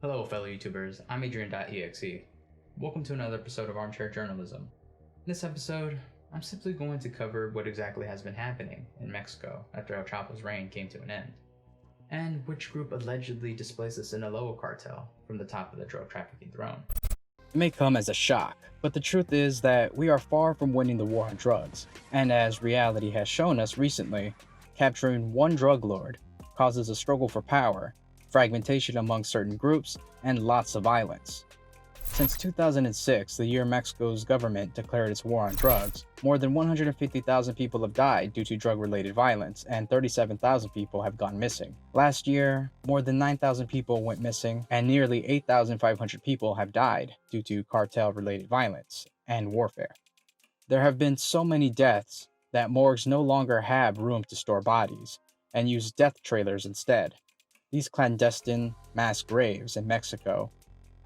Hello, fellow YouTubers. I'm Adrian.exe. Welcome to another episode of Armchair Journalism. In this episode, I'm simply going to cover what exactly has been happening in Mexico after El Chapo's reign came to an end, and which group allegedly displaced the Sinaloa cartel from the top of the drug trafficking throne. It may come as a shock, but the truth is that we are far from winning the war on drugs, and as reality has shown us recently, capturing one drug lord causes a struggle for power, fragmentation among certain groups, and lots of violence. Since 2006, the year Mexico's government declared its war on drugs, more than 150,000 people have died due to drug-related violence, and 37,000 people have gone missing. Last year, more than 9,000 people went missing, and nearly 8,500 people have died due to cartel-related violence and warfare. There have been so many deaths that morgues no longer have room to store bodies, and use death trailers instead. These clandestine mass graves in Mexico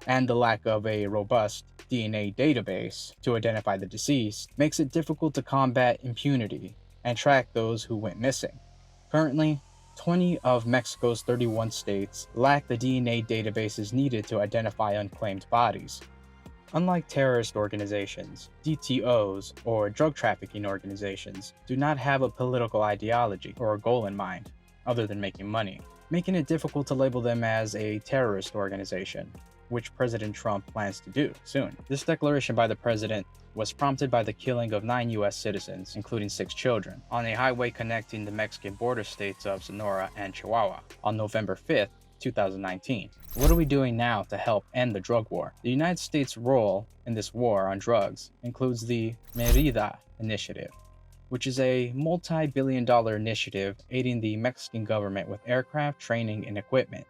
and the lack of a robust DNA database to identify the deceased makes it difficult to combat impunity and track those who went missing. Currently, 20 of Mexico's 31 states lack the DNA databases needed to identify unclaimed bodies. Unlike terrorist organizations, DTOs, or drug trafficking organizations do not have a political ideology or a goal in mind, other than making money, making it difficult to label them as a terrorist organization, which President Trump plans to do soon. This declaration by the president was prompted by the killing of 9 U.S. citizens, including 6 children, on a highway connecting the Mexican border states of Sonora and Chihuahua on November 5th, 2019. What are we doing now to help end the drug war? The United States' role in this war on drugs includes the Merida Initiative, which is a multi-billion-dollar initiative aiding the Mexican government with aircraft, training, and equipment.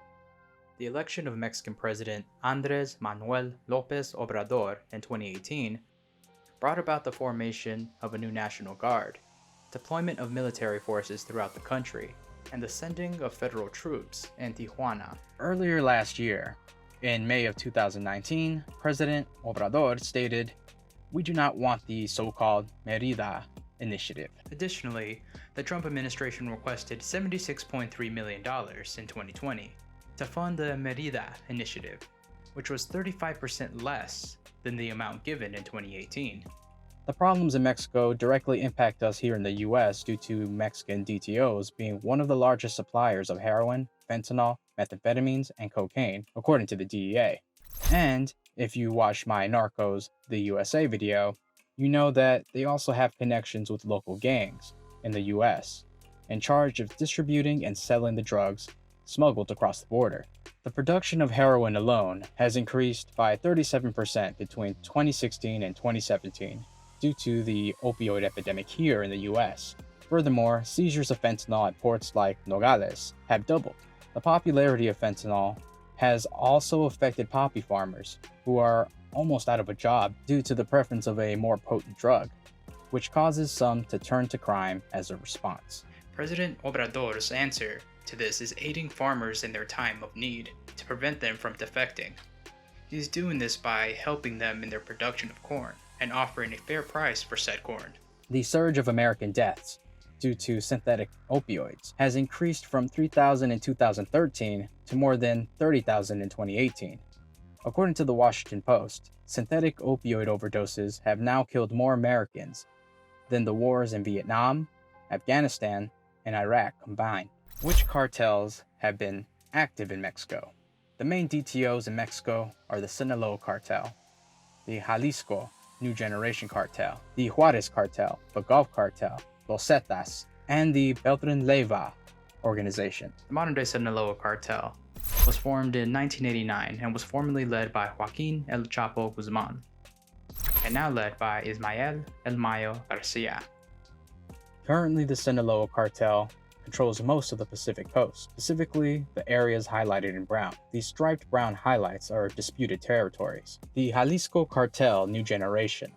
The election of Mexican President Andrés Manuel López Obrador in 2018 brought about the formation of a new National Guard, deployment of military forces throughout the country, and the sending of federal troops in Tijuana. Earlier last year, in May of 2019, President Obrador stated, "We do not want the so-called Merida Initiative." Additionally, the Trump administration requested $76.3 million in 2020 to fund the Merida Initiative, which was 35% less than the amount given in 2018. The problems in Mexico directly impact us here in the US due to Mexican DTOs being one of the largest suppliers of heroin, fentanyl, methamphetamines, and cocaine, according to the DEA. And if you watch my Narcos the USA video, you know that they also have connections with local gangs in the US, in charge of distributing and selling the drugs smuggled across the border. The production of heroin alone has increased by 37% between 2016 and 2017 due to the opioid epidemic here in the US. Furthermore, seizures of fentanyl at ports like Nogales have doubled. The popularity of fentanyl has also affected poppy farmers, who are almost out of a job due to the preference of a more potent drug, which causes some to turn to crime as a response. President Obrador's answer to this is aiding farmers in their time of need to prevent them from defecting. He's doing this by helping them in their production of corn and offering a fair price for said corn. The surge of American deaths due to synthetic opioids has increased from 3,000 in 2013 to more than 30,000 in 2018. According to the Washington Post, synthetic opioid overdoses have now killed more Americans than the wars in Vietnam, Afghanistan, and Iraq combined. Which cartels have been active in Mexico? The main DTOs in Mexico are the Sinaloa cartel, the Jalisco New Generation cartel, the Juarez cartel, the Gulf cartel, Los Zetas, and the Beltran Leyva organization. The modern-day Sinaloa cartel was formed in 1989 and was formerly led by Joaquin El Chapo Guzman, and now led by Ismael El Mayo Garcia. Currently, the Sinaloa cartel controls most of the Pacific coast, specifically the areas highlighted in brown. These striped brown highlights are disputed territories. The Jalisco Cartel New Generation,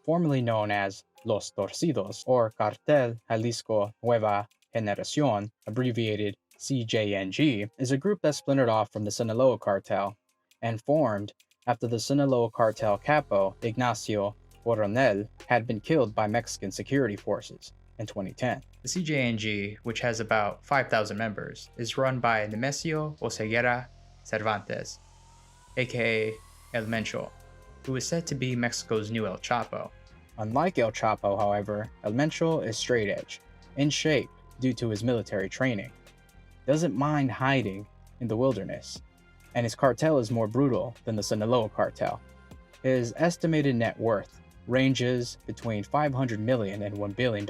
formerly known as Los Torcidos or Cartel Jalisco Nueva Generación, abbreviated CJNG, is a group that splintered off from the Sinaloa cartel and formed after the Sinaloa cartel capo Ignacio Coronel had been killed by Mexican security forces in 2010. The CJNG, which has about 5,000 members, is run by Nemesio Oseguera Cervantes, aka El Mencho, who is said to be Mexico's new El Chapo. Unlike El Chapo, however, El Mencho is straight edge, in shape due to his military training, doesn't mind hiding in the wilderness, and his cartel is more brutal than the Sinaloa cartel. His estimated net worth ranges between $500 million and $1 billion.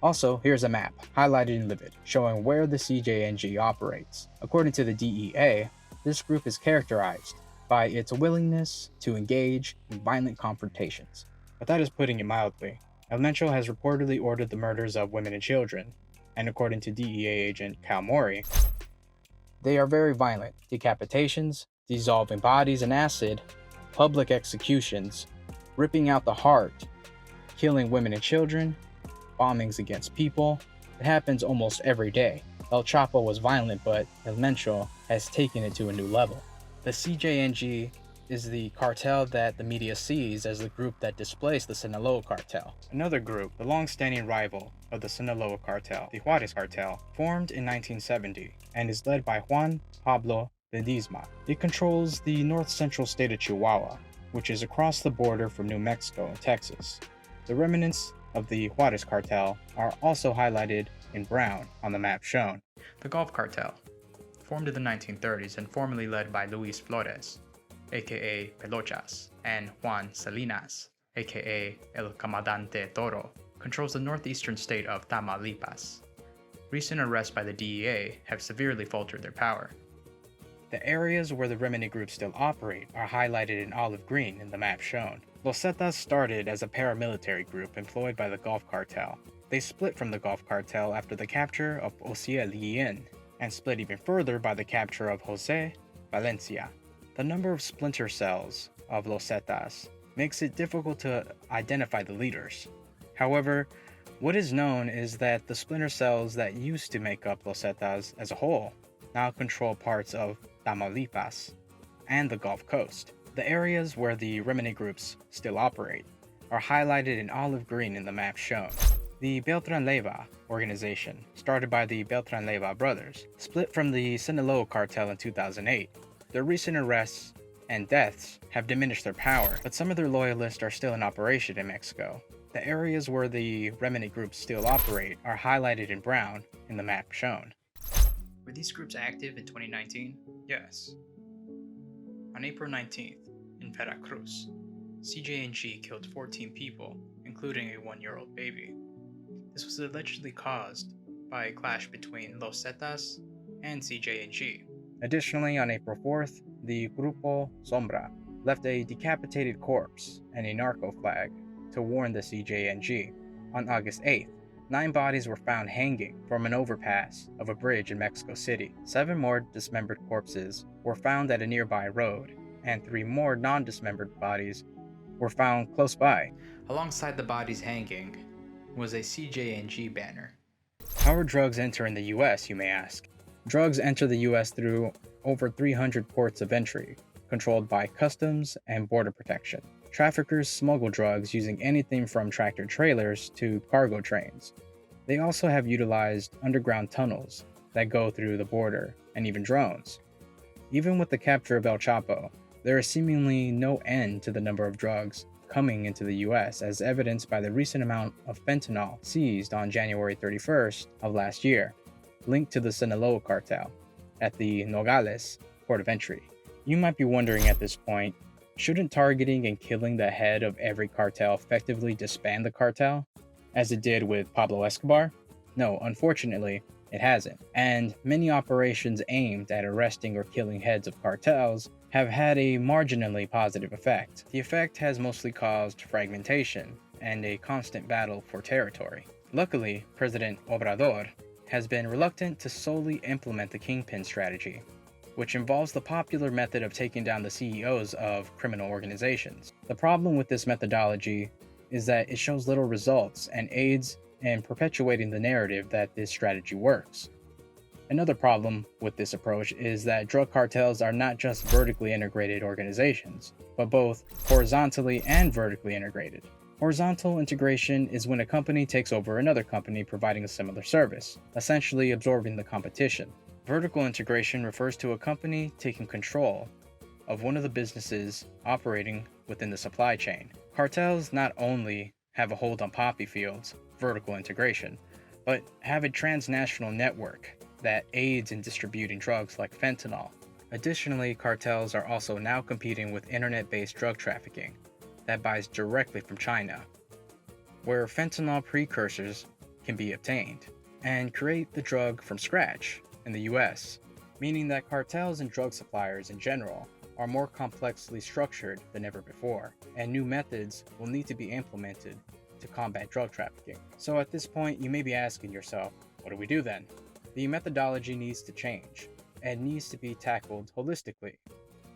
Also, here's a map, highlighted in livid, showing where the CJNG operates. According to the DEA, this group is characterized by its willingness to engage in violent confrontations. But that is putting it mildly. El Mencho has reportedly ordered the murders of women and children, and according to DEA agent Cal Mori, they are very violent: decapitations, dissolving bodies in acid, public executions, ripping out the heart, killing women and children, bombings against people. It happens almost every day. El Chapo was violent, but El Mencho has taken it to a new level. The CJNG is the cartel that the media sees as the group that displaced the Sinaloa cartel. Another group, the long-standing rival of the Sinaloa cartel, the Juarez cartel, formed in 1970 and is led by Juan Pablo Ledesma. It controls the north-central state of Chihuahua, which is across the border from New Mexico and Texas. The remnants of the Juarez cartel are also highlighted in brown on the map shown. The Gulf Cartel, formed in the 1930s and formerly led by Luis Flores, aka Pelochas, and Juan Salinas, aka El Comandante Toro, controls the northeastern state of Tamaulipas. Recent arrests by the DEA have severely faltered their power. The areas where the remnant groups still operate are highlighted in olive green in the map shown. Los Zetas started as a paramilitary group employed by the Gulf Cartel. They split from the Gulf Cartel after the capture of Osiel Guillen, and split even further by the capture of Jose Valencia. The number of splinter cells of Los Zetas makes it difficult to identify the leaders. However, what is known is that the splinter cells that used to make up Los Zetas as a whole now control parts of Tamaulipas and the Gulf Coast. The areas where the remnant groups still operate are highlighted in olive green in the map shown. The Beltran Leyva organization, started by the Beltran Leyva brothers, split from the Sinaloa cartel in 2008. Their recent arrests and deaths have diminished their power, but some of their loyalists are still in operation in Mexico. The areas where the remnant groups still operate are highlighted in brown in the map shown. Were these groups active in 2019? Yes. On April 19th, in Veracruz, CJNG killed 14 people, including a 1-year-old baby. This was allegedly caused by a clash between Los Zetas and CJNG. Additionally, on April 4th, the Grupo Sombra left a decapitated corpse and a narco flag to warn the CJNG. On August 8th, 9 bodies were found hanging from an overpass of a bridge in Mexico City. 7 more dismembered corpses were found at a nearby road, and 3 more non-dismembered bodies were found close by. Alongside the bodies hanging was a CJNG banner. How are drugs entering the US, you may ask? Drugs enter the US through over 300 ports of entry, controlled by Customs and Border Protection. Traffickers smuggle drugs using anything from tractor-trailers to cargo trains. They also have utilized underground tunnels that go through the border, and even drones. Even with the capture of El Chapo, there is seemingly no end to the number of drugs coming into the US, as evidenced by the recent amount of fentanyl seized on January 31st of last year, linked to the Sinaloa cartel at the Nogales port of entry. You might be wondering at this point, shouldn't targeting and killing the head of every cartel effectively disband the cartel, as it did with Pablo Escobar? No, unfortunately, it hasn't. And many operations aimed at arresting or killing heads of cartels have had a marginally positive effect. The effect has mostly caused fragmentation and a constant battle for territory. Luckily, President Obrador has been reluctant to solely implement the kingpin strategy, which involves the popular method of taking down the CEOs of criminal organizations. The problem with this methodology is that it shows little results and aids in perpetuating the narrative that this strategy works. Another problem with this approach is that drug cartels are not just vertically integrated organizations, but both horizontally and vertically integrated. Horizontal integration is when a company takes over another company providing a similar service, essentially absorbing the competition. Vertical integration refers to a company taking control of one of the businesses operating within the supply chain. Cartels not only have a hold on poppy fields, vertical integration, but have a transnational network that aids in distributing drugs like fentanyl. Additionally, cartels are also now competing with internet-based drug trafficking that buys directly from China, where fentanyl precursors can be obtained, and create the drug from scratch in the US, meaning that cartels and drug suppliers in general are more complexly structured than ever before, and new methods will need to be implemented to combat drug trafficking. So at this point, you may be asking yourself, what do we do then? The methodology needs to change and needs to be tackled holistically.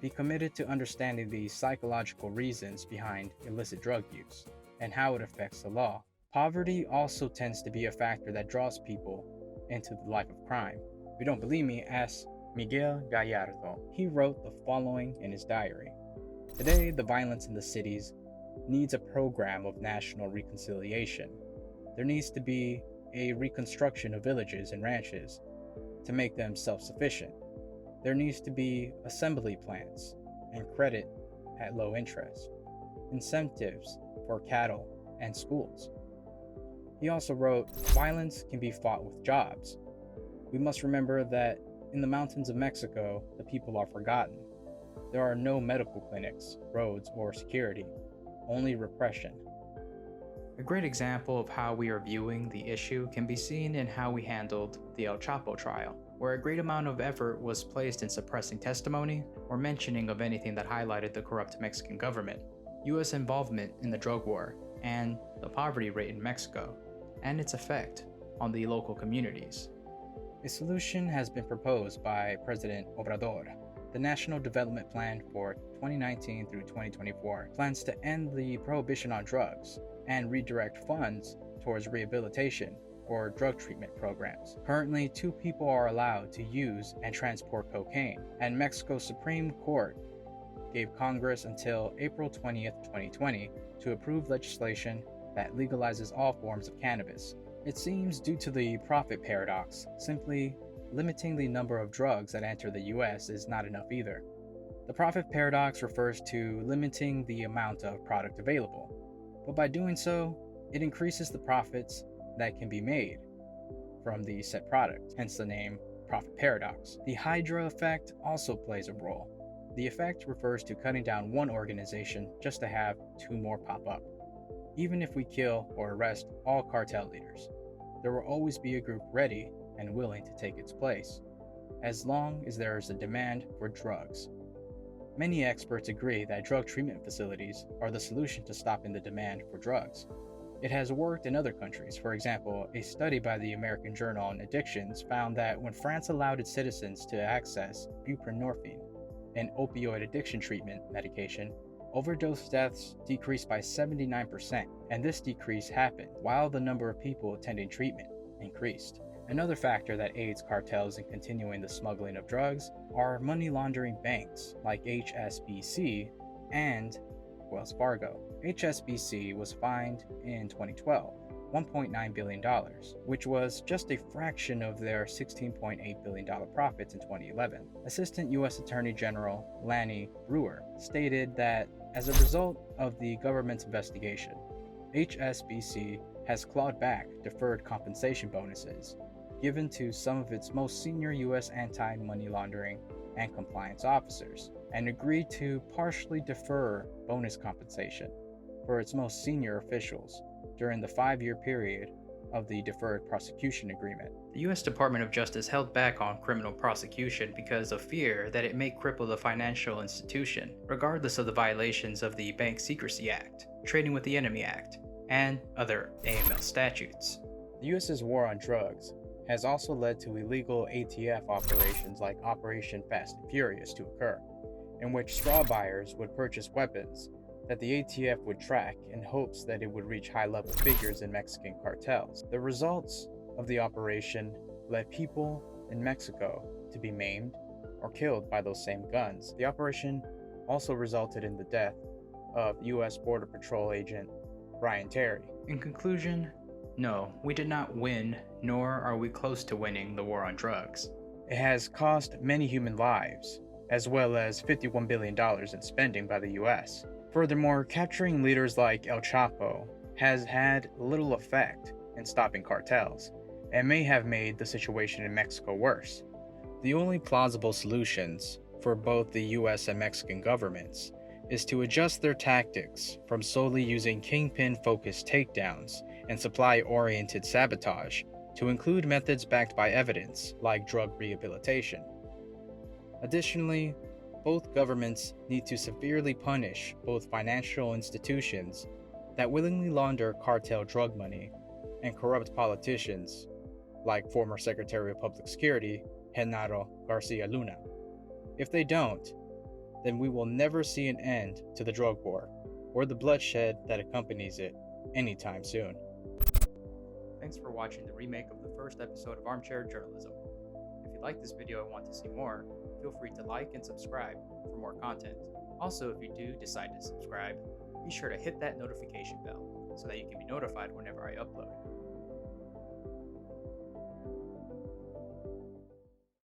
Be committed to understanding the psychological reasons behind illicit drug use and how it affects the law. Poverty also tends to be a factor that draws people into the life of crime. If you don't believe me, ask Miguel Gallardo. He wrote the following in his diary. Today, the violence in the cities needs a program of national reconciliation. There needs to be a reconstruction of villages and ranches to make them self-sufficient. There needs to be assembly plants and credit at low interest, incentives for cattle and schools. He also wrote, violence can be fought with jobs. We must remember that in the mountains of Mexico, the people are forgotten. There are no medical clinics, roads, or security, only repression. A great example of how we are viewing the issue can be seen in how we handled the El Chapo trial, where a great amount of effort was placed in suppressing testimony or mentioning of anything that highlighted the corrupt Mexican government, US involvement in the drug war, and the poverty rate in Mexico, and its effect on the local communities. A solution has been proposed by President Obrador. The National Development Plan for 2019 through 2024 plans to end the prohibition on drugs and redirect funds towards rehabilitation or drug treatment programs. Currently, 2 people are allowed to use and transport cocaine, and Mexico's Supreme Court gave Congress until April 20th, 2020 to approve legislation that legalizes all forms of cannabis. It seems due to the profit paradox, simply limiting the number of drugs that enter the US is not enough either. The profit paradox refers to limiting the amount of product available, but by doing so, it increases the profits that can be made from the set product, hence the name profit paradox. The Hydra effect also plays a role. The effect refers to cutting down one organization just to have 2 more pop up. Even if we kill or arrest all cartel leaders, there will always be a group ready and willing to take its place, as long as there is a demand for drugs. Many experts agree that drug treatment facilities are the solution to stopping the demand for drugs. It has worked in other countries. For example, a study by the American Journal on Addictions found that when France allowed its citizens to access buprenorphine, an opioid addiction treatment medication, overdose deaths decreased by 79%, and this decrease happened while the number of people attending treatment increased. Another factor that aids cartels in continuing the smuggling of drugs are money laundering banks like HSBC and Wells Fargo. HSBC was fined in 2012 $1.9 billion, which was just a fraction of their $16.8 billion profits in 2011. Assistant U.S. Attorney General Lanny Breuer stated that as a result of the government's investigation, HSBC has clawed back deferred compensation bonuses given to some of its most senior U.S. anti-money laundering and compliance officers, and agreed to partially defer bonus compensation for its most senior officials during the 5-year period of the deferred prosecution agreement. The U.S. Department of Justice held back on criminal prosecution because of fear that it may cripple the financial institution, regardless of the violations of the Bank Secrecy Act, Trading with the Enemy Act, and other AML statutes. The U.S.'s war on drugs has also led to illegal ATF operations like Operation Fast and Furious to occur, in which straw buyers would purchase weapons that the ATF would track in hopes that it would reach high-level figures in Mexican cartels. The results of the operation led people in Mexico to be maimed or killed by those same guns. The operation also resulted in the death of U.S. Border Patrol agent Brian Terry. In conclusion, no, we did not win, nor are we close to winning the war on drugs. It has cost many human lives, as well as $51 billion in spending by the US. Furthermore, capturing leaders like El Chapo has had little effect in stopping cartels, and may have made the situation in Mexico worse. The only plausible solutions for both the US and Mexican governments is to adjust their tactics from solely using kingpin-focused takedowns and supply-oriented sabotage to include methods backed by evidence, like drug rehabilitation. Additionally, both governments need to severely punish both financial institutions that willingly launder cartel drug money and corrupt politicians, like former Secretary of Public Security Genaro Garcia Luna. If they don't, then we will never see an end to the drug war or the bloodshed that accompanies it anytime soon. Thanks for watching the remake of the first episode of Armchair Journalism. If you like this video and want to see more, feel free to like and subscribe for more content. Also, if you do decide to subscribe, be sure to hit that notification bell so that you can be notified whenever I upload.